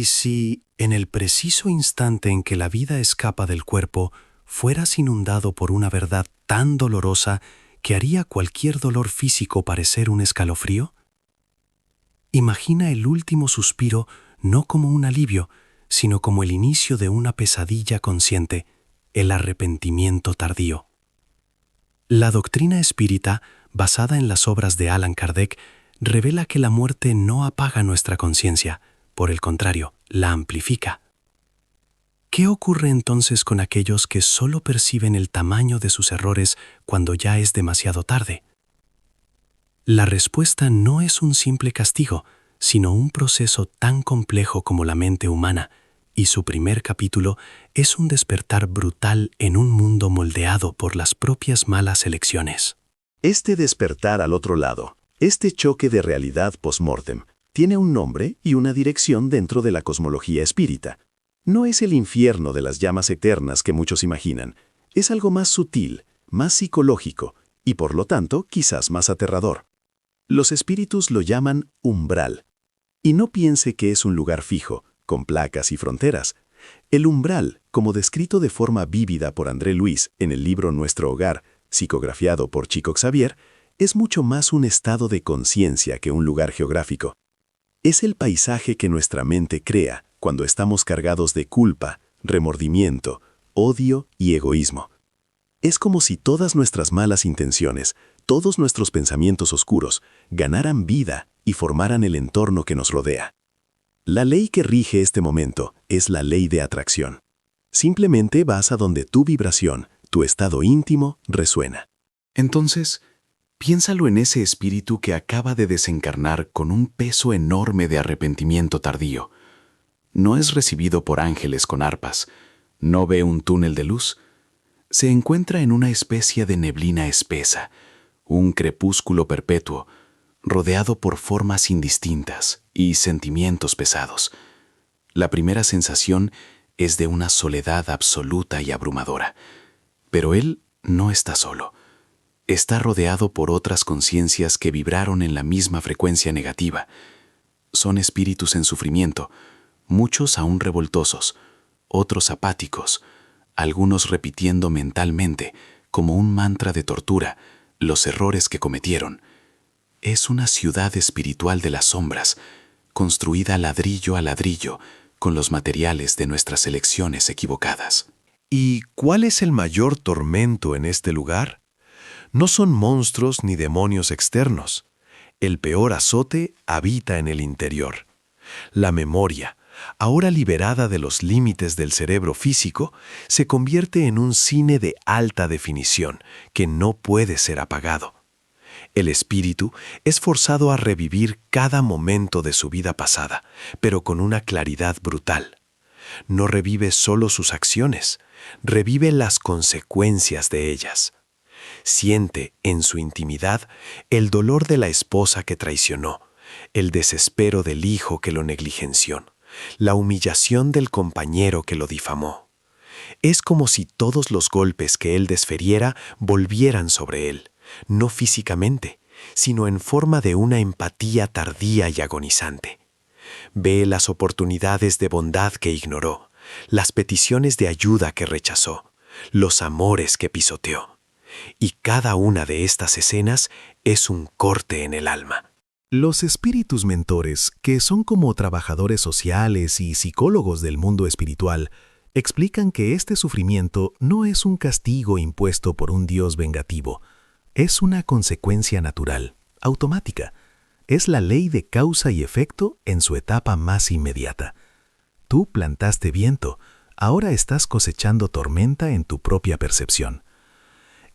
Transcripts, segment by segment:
¿Y si, en el preciso instante en que la vida escapa del cuerpo, fueras inundado por una verdad tan dolorosa que haría cualquier dolor físico parecer un escalofrío? Imagina el último suspiro no como un alivio, sino como el inicio de una pesadilla consciente, el arrepentimiento tardío. La doctrina espírita, basada en las obras de Allan Kardec, revela que la muerte no apaga nuestra conciencia, por el contrario, la amplifica. ¿Qué ocurre entonces con aquellos que solo perciben el tamaño de sus errores cuando ya es demasiado tarde? La respuesta no es un simple castigo, sino un proceso tan complejo como la mente humana, y su primer capítulo es un despertar brutal en un mundo moldeado por las propias malas elecciones. Este despertar al otro lado, este choque de realidad post-mortem, tiene un nombre y una dirección dentro de la cosmología espírita. No es el infierno de las llamas eternas que muchos imaginan, es algo más sutil, más psicológico y por lo tanto quizás más aterrador. Los espíritus lo llaman umbral. Y no piense que es un lugar fijo, con placas y fronteras. El umbral, como descrito de forma vívida por André Luis en el libro Nuestro Hogar, psicografiado por Chico Xavier, es mucho más un estado de conciencia que un lugar geográfico. Es el paisaje que nuestra mente crea cuando estamos cargados de culpa, remordimiento, odio y egoísmo. Es como si todas nuestras malas intenciones, todos nuestros pensamientos oscuros, ganaran vida y formaran el entorno que nos rodea. La ley que rige este momento es la ley de atracción. Simplemente vas a donde tu vibración, tu estado íntimo, resuena. Entonces, piénsalo en ese espíritu que acaba de desencarnar con un peso enorme de arrepentimiento tardío. No es recibido por ángeles con arpas, no ve un túnel de luz. Se encuentra en una especie de neblina espesa, un crepúsculo perpetuo, rodeado por formas indistintas y sentimientos pesados. La primera sensación es de una soledad absoluta y abrumadora. Pero él no está solo. Está rodeado por otras conciencias que vibraron en la misma frecuencia negativa. Son espíritus en sufrimiento, muchos aún revoltosos, otros apáticos, algunos repitiendo mentalmente, como un mantra de tortura, los errores que cometieron. Es una ciudad espiritual de las sombras, construida ladrillo a ladrillo, con los materiales de nuestras elecciones equivocadas. ¿Y cuál es el mayor tormento en este lugar? No son monstruos ni demonios externos. El peor azote habita en el interior. La memoria, ahora liberada de los límites del cerebro físico, se convierte en un cine de alta definición que no puede ser apagado. El espíritu es forzado a revivir cada momento de su vida pasada, pero con una claridad brutal. No revive solo sus acciones, revive las consecuencias de ellas. Siente en su intimidad el dolor de la esposa que traicionó, el desespero del hijo que lo negligenció, la humillación del compañero que lo difamó. Es como si todos los golpes que él desferiera volvieran sobre él, no físicamente, sino en forma de una empatía tardía y agonizante. Ve las oportunidades de bondad que ignoró, las peticiones de ayuda que rechazó, los amores que pisoteó. Y cada una de estas escenas es un corte en el alma. Los espíritus mentores, que son como trabajadores sociales y psicólogos del mundo espiritual, explican que este sufrimiento no es un castigo impuesto por un Dios vengativo, es una consecuencia natural, automática. Es la ley de causa y efecto en su etapa más inmediata. Tú plantaste viento, ahora estás cosechando tormenta en tu propia percepción.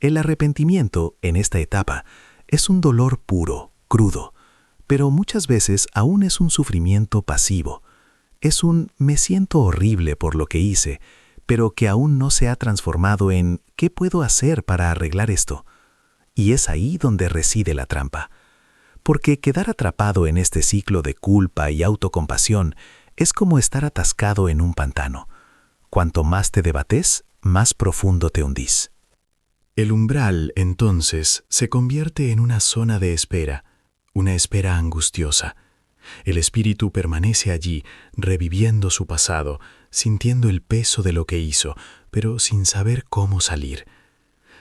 El arrepentimiento, en esta etapa, es un dolor puro, crudo, pero muchas veces aún es un sufrimiento pasivo. Es un me siento horrible por lo que hice, pero que aún no se ha transformado en ¿qué puedo hacer para arreglar esto? Y es ahí donde reside la trampa. Porque quedar atrapado en este ciclo de culpa y autocompasión es como estar atascado en un pantano. Cuanto más te debates, más profundo te hundís. El umbral, entonces, se convierte en una zona de espera, una espera angustiosa. El espíritu permanece allí, reviviendo su pasado, sintiendo el peso de lo que hizo, pero sin saber cómo salir.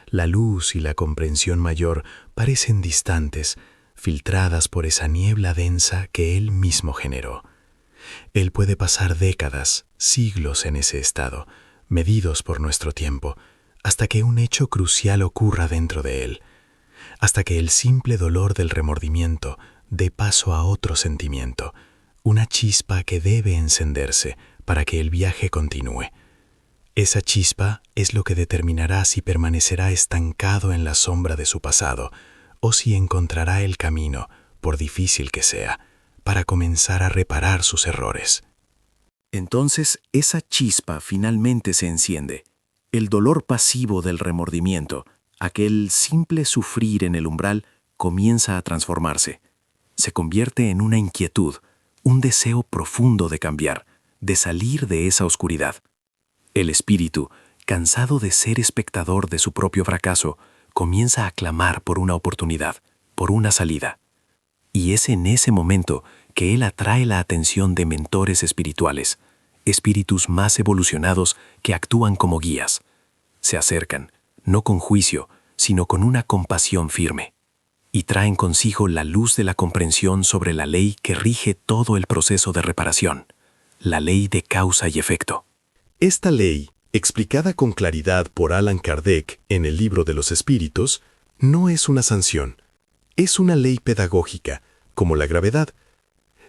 La luz y la comprensión mayor parecen distantes, filtradas por esa niebla densa que él mismo generó. Él puede pasar décadas, siglos en ese estado, medidos por nuestro tiempo, hasta que un hecho crucial ocurra dentro de él, hasta que el simple dolor del remordimiento dé paso a otro sentimiento, una chispa que debe encenderse para que el viaje continúe. Esa chispa es lo que determinará si permanecerá estancado en la sombra de su pasado o si encontrará el camino, por difícil que sea, para comenzar a reparar sus errores. Entonces esa chispa finalmente se enciende. El dolor pasivo del remordimiento, aquel simple sufrir en el umbral, comienza a transformarse. Se convierte en una inquietud, un deseo profundo de cambiar, de salir de esa oscuridad. El espíritu, cansado de ser espectador de su propio fracaso, comienza a clamar por una oportunidad, por una salida. Y es en ese momento que él atrae la atención de mentores espirituales, espíritus más evolucionados que actúan como guías. Se acercan, no con juicio, sino con una compasión firme, y traen consigo la luz de la comprensión sobre la ley que rige todo el proceso de reparación, la ley de causa y efecto. Esta ley, explicada con claridad por Allan Kardec en el Libro de los Espíritus, no es una sanción, es una ley pedagógica, como la gravedad.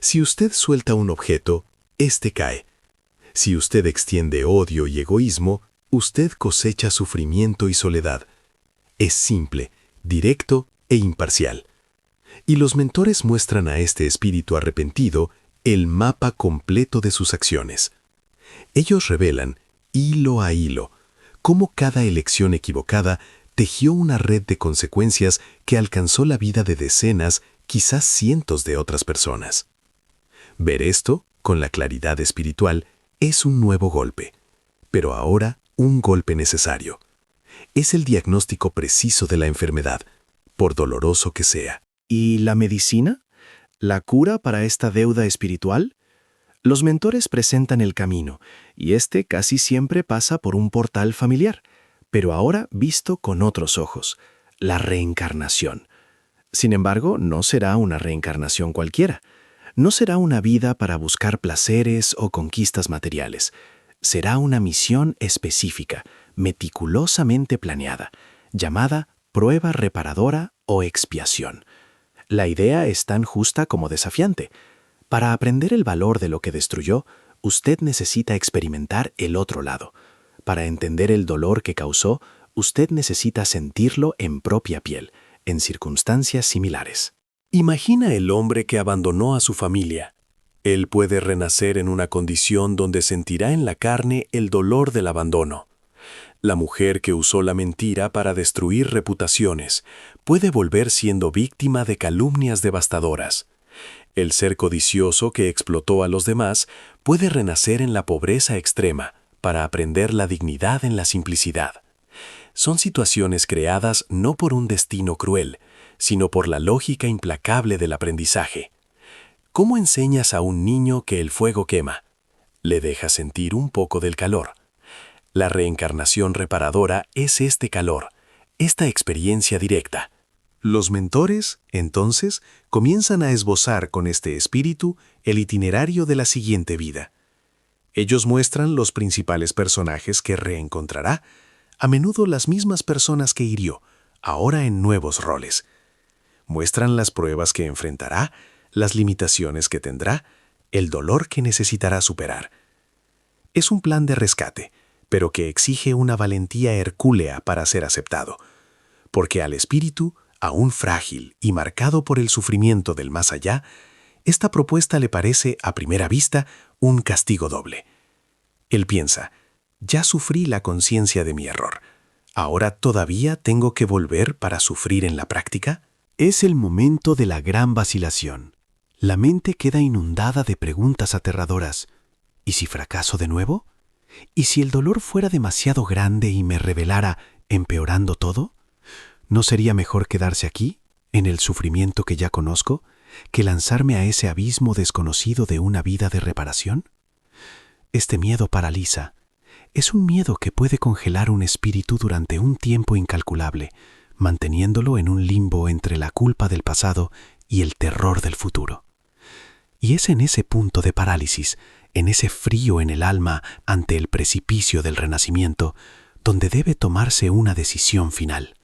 Si usted suelta un objeto, éste cae. Si usted extiende odio y egoísmo, usted cosecha sufrimiento y soledad. Es simple, directo e imparcial. Y los mentores muestran a este espíritu arrepentido el mapa completo de sus acciones. Ellos revelan, hilo a hilo, cómo cada elección equivocada tejió una red de consecuencias que alcanzó la vida de decenas, quizás cientos de otras personas. Ver esto, con la claridad espiritual, es un nuevo golpe, pero ahora un golpe necesario. Es el diagnóstico preciso de la enfermedad, por doloroso que sea. ¿Y la medicina? ¿La cura para esta deuda espiritual? Los mentores presentan el camino, y este casi siempre pasa por un portal familiar, pero ahora visto con otros ojos, la reencarnación. Sin embargo, no será una reencarnación cualquiera. No será una vida para buscar placeres o conquistas materiales. Será una misión específica, meticulosamente planeada, llamada prueba reparadora o expiación. La idea es tan justa como desafiante. Para aprender el valor de lo que destruyó, usted necesita experimentar el otro lado. Para entender el dolor que causó, usted necesita sentirlo en propia piel, en circunstancias similares. Imagina el hombre que abandonó a su familia. Él puede renacer en una condición donde sentirá en la carne el dolor del abandono. La mujer que usó la mentira para destruir reputaciones puede volver siendo víctima de calumnias devastadoras. El ser codicioso que explotó a los demás puede renacer en la pobreza extrema para aprender la dignidad en la simplicidad. Son situaciones creadas no por un destino cruel, sino por la lógica implacable del aprendizaje. ¿Cómo enseñas a un niño que el fuego quema? Le dejas sentir un poco del calor. La reencarnación reparadora es este calor, esta experiencia directa. Los mentores, entonces, comienzan a esbozar con este espíritu el itinerario de la siguiente vida. Ellos muestran los principales personajes que reencontrará, a menudo las mismas personas que hirió, ahora en nuevos roles. Muestran las pruebas que enfrentará, las limitaciones que tendrá, el dolor que necesitará superar. Es un plan de rescate, pero que exige una valentía hercúlea para ser aceptado, porque al espíritu, aún frágil y marcado por el sufrimiento del más allá, esta propuesta le parece, a primera vista, un castigo doble. Él piensa, ya sufrí la conciencia de mi error, ¿ahora todavía tengo que volver para sufrir en la práctica? Es el momento de la gran vacilación. La mente queda inundada de preguntas aterradoras. ¿Y si fracaso de nuevo? ¿Y si el dolor fuera demasiado grande y me revelara, empeorando todo? ¿No sería mejor quedarse aquí, en el sufrimiento que ya conozco, que lanzarme a ese abismo desconocido de una vida de reparación? Este miedo paraliza. Es un miedo que puede congelar un espíritu durante un tiempo incalculable, manteniéndolo en un limbo entre la culpa del pasado y el terror del futuro. Y es en ese punto de parálisis, en ese frío en el alma ante el precipicio del renacimiento, donde debe tomarse una decisión final.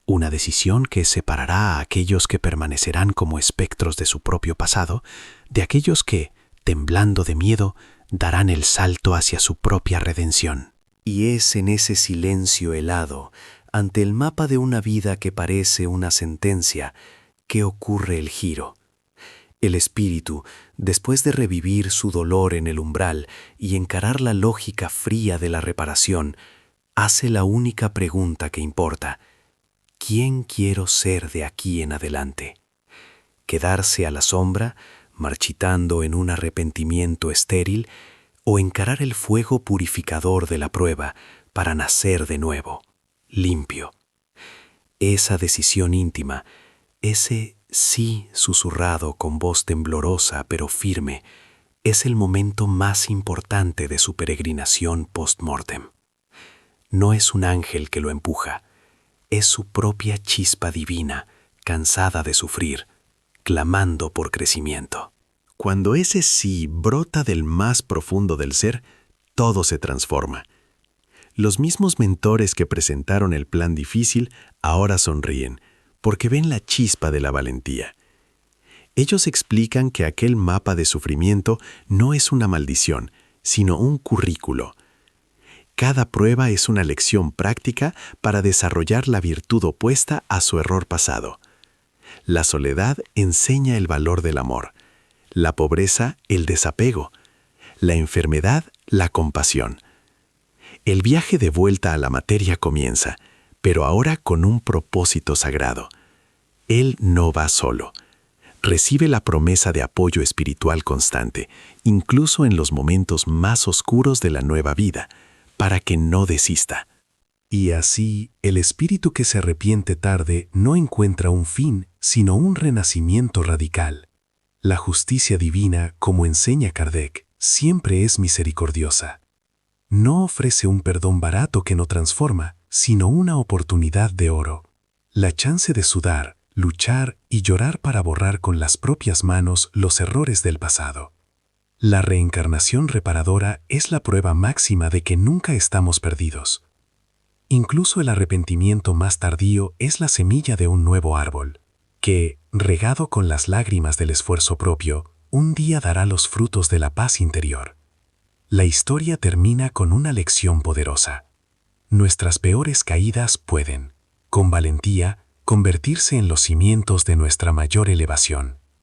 Una decisión que separará a aquellos que permanecerán como espectros de su propio pasado, de aquellos que, temblando de miedo, darán el salto hacia su propia redención. Y es en ese silencio helado, ante el mapa de una vida que parece una sentencia, que ocurre el giro. El espíritu, después de revivir su dolor en el umbral y encarar la lógica fría de la reparación, hace la única pregunta que importa: ¿quién quiero ser de aquí en adelante? ¿Quedarse a la sombra, marchitando en un arrepentimiento estéril, o encarar el fuego purificador de la prueba para nacer de nuevo, limpio? Esa decisión íntima, ese sí susurrado con voz temblorosa pero firme, es el momento más importante de su peregrinación post-mortem. No es un ángel que lo empuja, es su propia chispa divina, cansada de sufrir, clamando por crecimiento. Cuando ese sí brota del más profundo del ser, todo se transforma. Los mismos mentores que presentaron el plan difícil ahora sonríen, porque ven la chispa de la valentía. Ellos explican que aquel mapa de sufrimiento no es una maldición, sino un currículo. Cada prueba es una lección práctica para desarrollar la virtud opuesta a su error pasado. La soledad enseña el valor del amor, la pobreza el desapego, la enfermedad la compasión. El viaje de vuelta a la materia comienza, pero ahora con un propósito sagrado. Él no va solo. Recibe la promesa de apoyo espiritual constante, incluso en los momentos más oscuros de la nueva vida, para que no desista. Y así, el espíritu que se arrepiente tarde no encuentra un fin, sino un renacimiento radical. La justicia divina, como enseña Kardec, siempre es misericordiosa. No ofrece un perdón barato que no transforma, sino una oportunidad de oro. La chance de sudar, luchar y llorar para borrar con las propias manos los errores del pasado. La reencarnación reparadora es la prueba máxima de que nunca estamos perdidos. Incluso el arrepentimiento más tardío es la semilla de un nuevo árbol, que, regado con las lágrimas del esfuerzo propio, un día dará los frutos de la paz interior. La historia termina con una lección poderosa. Nuestras peores caídas pueden, con valentía, convertirse en los cimientos de nuestra mayor elevación.